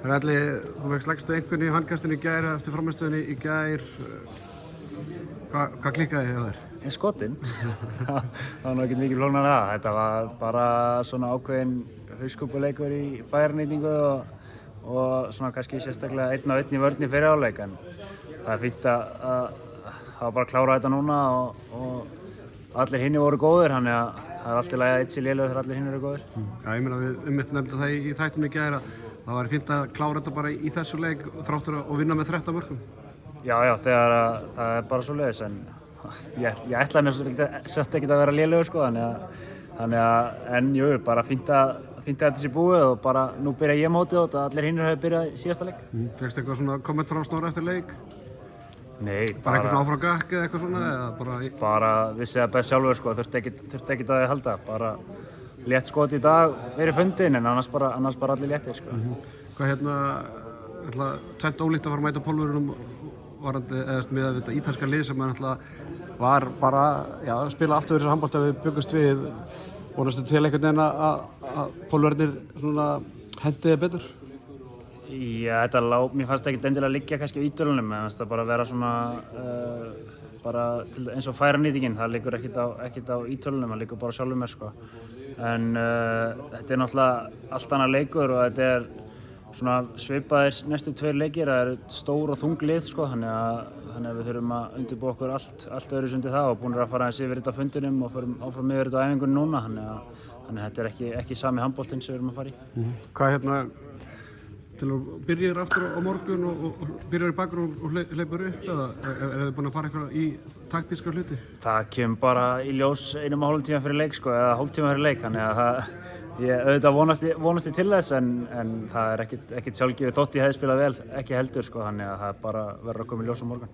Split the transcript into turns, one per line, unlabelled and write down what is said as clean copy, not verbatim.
Alli, þú fegst lægstu einkunn í handkastinu í gær eftir frammistöðunni í gær. Hvað klikkaði hjá þér?
Skotin. Það var nú ekkert mikið flóknar að. Þetta var bara svona ákveðin hauskúpuleikur í færanýtingu og svona kannski sérstaklega 1-1 í vörn í fyrri hálfleik, en það er fínt að hafa bara klárað þetta núna og allir hinir voru góðir, þannig að það er allt í lagi að eitt sé lélegur þegar allir hinir eru góðir.
Já, ég meina við nefndum það í þættinum í gær að það væri fínt að klára þetta bara í þessu leik þráttur að vinna með 13 mörkum.
Já, þegar það er bara svoleiðis, en ég ætlaði mér svolítið ekki að vera lélegur sko, en jú, bara fínt að þetta sé búið og bara nú byrja ég mótið og allir hinir hafi byrjað í síðasta leik.
Fékkstu eitthvað svona komment frá Snorra eftir leik?
Nei,
bara eitthvað svona áfram gakk eða eitthvað svona, eða
bara vissi það best sjálfur sko, þurfti ekkert að þið halda, bara létt skot í dag fyrir fundin, en annars bara allir léttir sko.
Hvað tvennt ólíkt að fara að mæta pólverunum varandi eða með þetta ítalska lið sem var bara að spila allt öðru handbolta við byggust við. Vonastu til einhvern veginn að pólverðinir svona hendiði betur?
Já, mér fannst ekkert endilega að liggja kannski á ítölunum, mér fannst það bara vera svona bara eins og færanýtingin, það liggur ekkert á ítölunum, það liggur bara sjálfur mér sko. En þetta er náttúrulega allt annað leikur og þetta er svona svipaðir næstu 2 leikir, það eru stór og þung lið sko, þannig að við þurfum að undirbúa okkur allt öðruvísi undir það og búin að fara aðeins yfir þetta á fundinum og förum áfram yfir þetta á æfingunni núna, þannig að þetta er ekki sami handboltinn sem við erum að fara í.
Hvað til að byrja aftur á morgun og byrja í bakgrunn og hleypur upp, eða þið búin að fara eitthvað í taktíska hluti? Það
kemur bara í ljós 1,5 tíma fyrir leik sko, eða hálftíma fyrir leik, þannig að ég auðvitað vonast til þess, en það er ekkert sjálfgefið þótt ég hefði spilað vel, ekki heldur sko, þannig að það bara verður að koma í ljós á morgun.